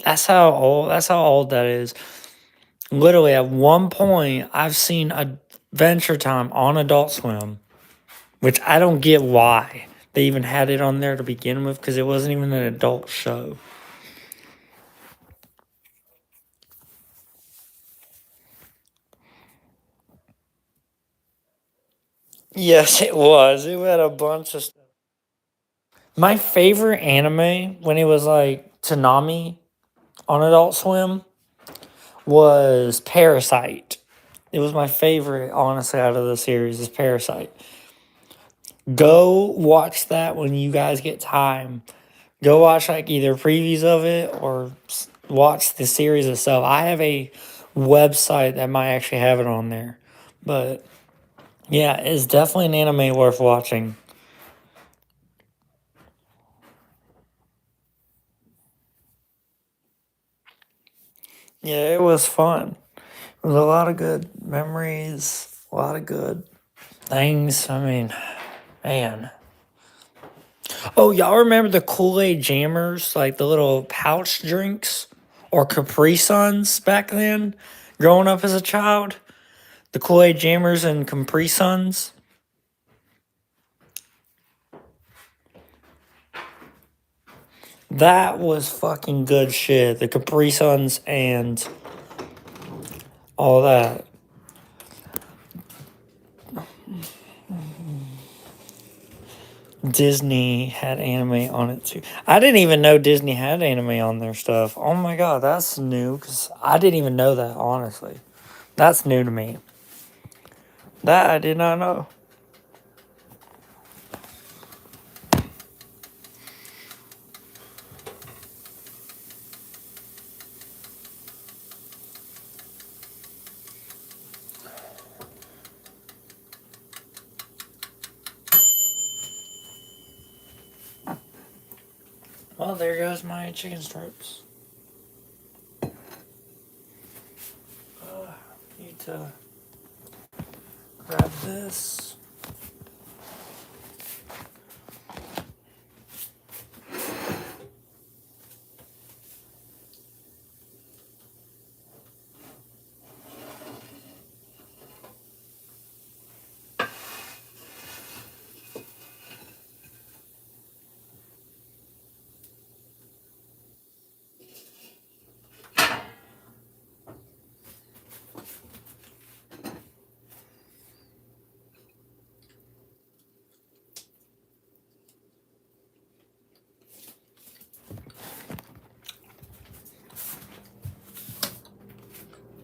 That's how old that is. Literally at one point I've seen Adventure Time on Adult Swim, which I don't get why they even had it on there to begin with because it wasn't even an adult show. Yes, it was. It had a bunch of stuff. My favorite anime when it was like Toonami on Adult Swim was Parasite. It was my favorite, honestly, out of the series is Parasite. Go watch that when you guys get time. Go watch like either previews of it or watch the series itself. I have a website that might actually have it on there, but yeah, it's definitely an anime worth watching. Yeah, it was fun. It was a lot of good memories, a lot of good things. I mean, man. Oh, y'all remember the Kool Aid Jammers, like the little pouch drinks or Capri Suns back then, growing up as a child? The Kool Aid Jammers and Capri Suns? That was fucking good shit. The Capri Suns and all that. Disney had anime on it too. I didn't even know Disney had anime on their stuff. Oh my god, that's new because I didn't even know that, honestly. That's new to me. That I did not know. Well, there goes my chicken strips. Need to grab this.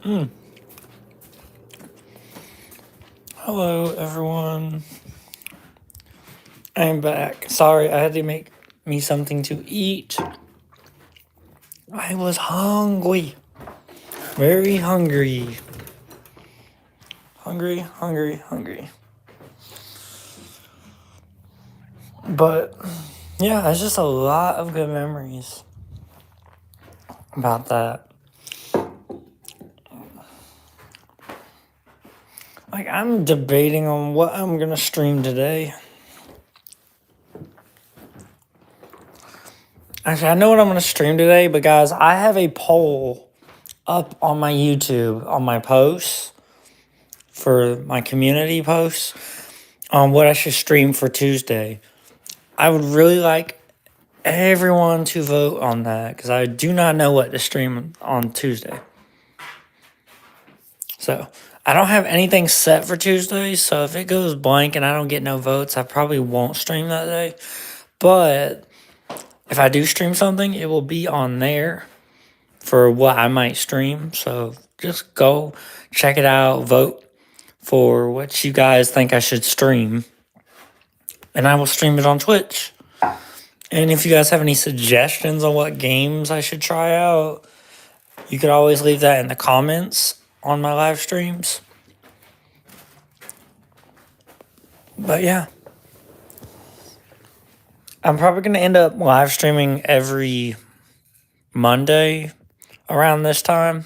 Hello, everyone. I'm back. Sorry, I had to make me something to eat. I was hungry. Very hungry. Hungry. But yeah, it's just a lot of good memories about that. Like, I'm debating on what I'm gonna stream today. Actually, I know what I'm gonna stream today, but guys, I have a poll up on my YouTube on my posts for my community posts on what I should stream for Tuesday. I would really like everyone to vote on that because I do not know what to stream on Tuesday. So I don't have anything set for Tuesday. So if it goes blank and I don't get no votes, I probably won't stream that day. But if I do stream something, it will be on there for what I might stream. So just go check it out, vote for what you guys think I should stream, and I will stream it on Twitch. And if you guys have any suggestions on what games I should try out, you could always leave that in the comments on my live streams. But yeah, I'm probably going to end up live streaming every Monday around this time.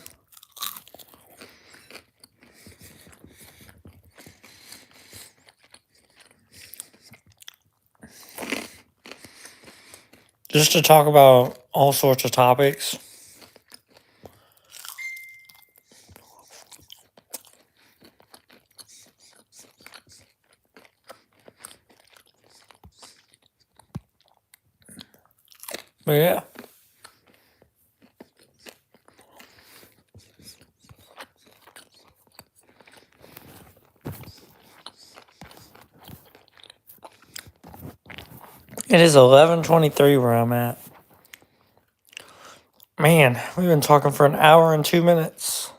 Just to talk about all sorts of topics. But yeah. It is 11:23 where I'm at. Man, we've been talking for an hour and 2 minutes.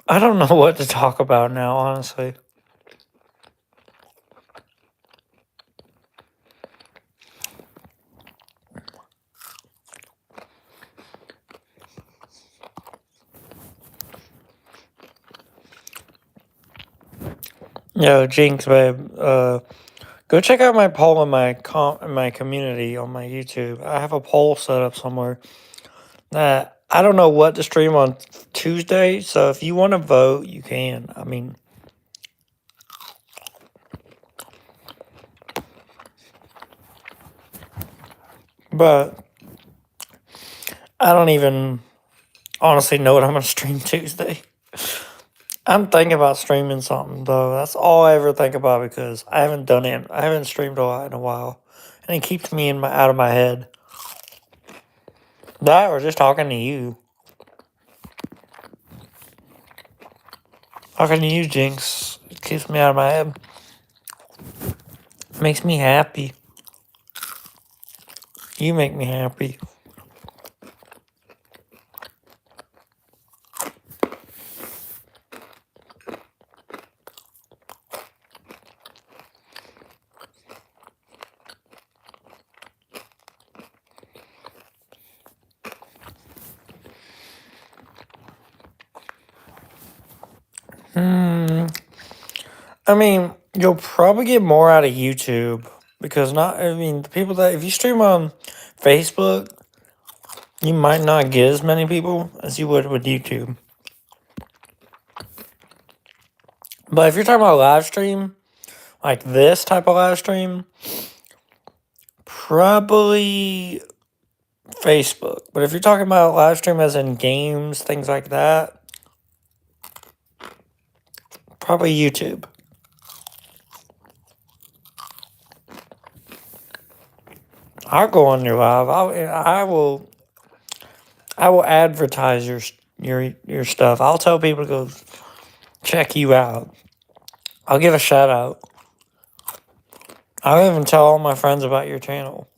I don't know what to talk about now, honestly. Yo, Jinx, babe, go check out my poll in my community on my YouTube. I have a poll set up somewhere that I don't know what to stream on Tuesday, so if you want to vote, you can. I mean, but I don't even honestly know what I'm gonna stream Tuesday. I'm thinking about streaming something though. That's all I ever think about because I haven't done it. I haven't streamed a lot in a while, and it keeps me out of my head. That or just talking to you. Talking to you, Jinx. It keeps me out of my head. Makes me happy. You make me happy. I mean, you'll probably get more out of YouTube because the people that, if you stream on Facebook, you might not get as many people as you would with YouTube. But if you're talking about live stream, like this type of live stream, probably Facebook. But if you're talking about live stream as in games, things like that, probably YouTube. I'll go on your live. I will advertise your stuff. I'll tell people to go check you out. I'll give a shout out. I'll even tell all my friends about your channel.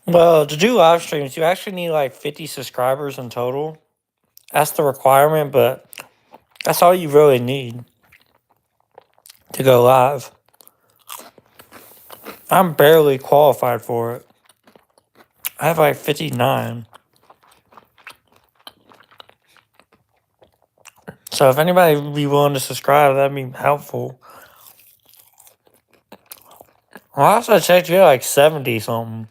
Well, to do live streams, you actually need like 50 subscribers in total. That's the requirement, but that's all you really need to go live. I'm barely qualified for it. I have like 59. So if anybody would be willing to subscribe, that'd be helpful. Last I checked, you had like 70 something.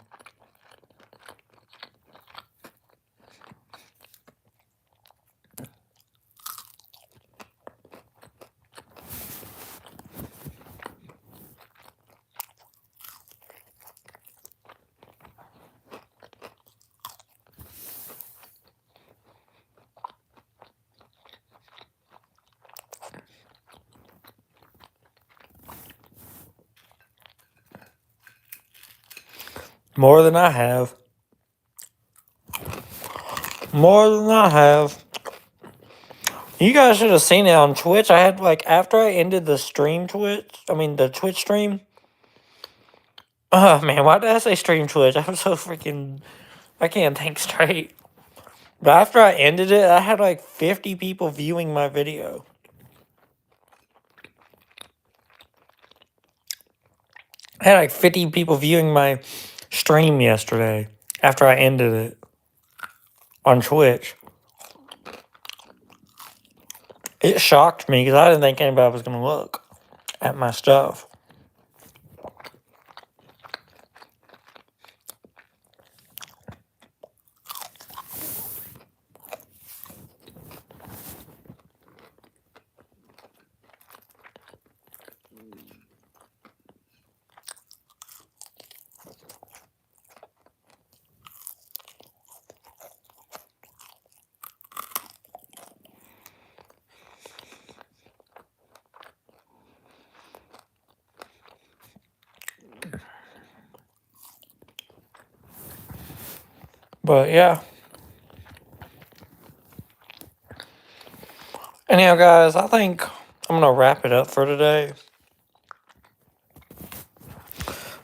More than I have. More than I have. You guys should have seen it on Twitch. I had like, after I ended the Twitch stream. Oh man, why did I say stream Twitch? I'm so freaking, I can't think straight. But after I ended it, I had like 50 people viewing my video. I had like 50 people viewing my stream yesterday after I ended it on Twitch. It shocked me because I didn't think anybody was going to look at my stuff. But yeah. Anyhow, guys, I think I'm going to wrap it up for today.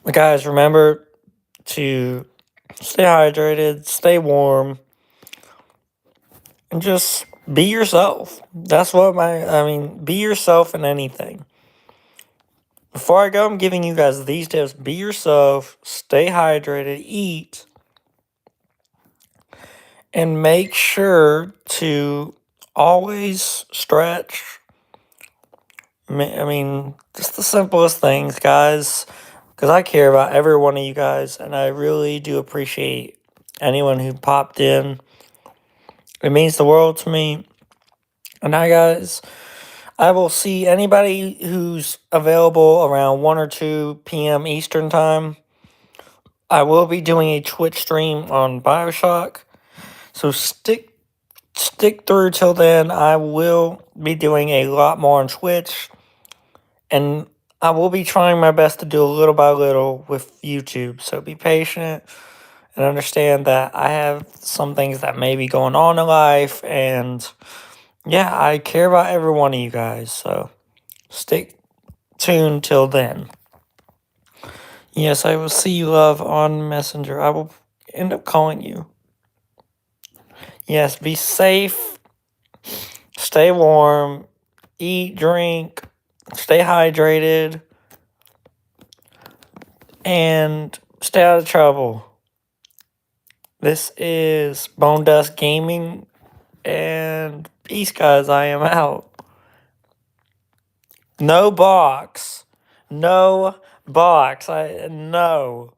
But guys, remember to stay hydrated, stay warm, and just be yourself. That's what be yourself in anything. Before I go, I'm giving you guys these tips. Be yourself, stay hydrated, eat, and make sure to always stretch. Just the simplest things, guys, because I care about every one of you guys, and I really do appreciate anyone who popped in. It means the world to me. And now, guys, I will see anybody who's available around 1 or 2 p.m. Eastern Time. I will be doing a Twitch stream on BioShock. So stick through till then. I will be doing a lot more on Twitch. And I will be trying my best to do a little by little with YouTube. So be patient and understand that I have some things that may be going on in life. And yeah, I care about every one of you guys. So stick tuned till then. Yes, I will see you, love, on Messenger. I will end up calling you. Yes, be safe. Stay warm. Eat, drink. Stay hydrated. And Stay out of trouble. This is Bone Dust Gaming, and peace, guys. I am out. No box. No box. No.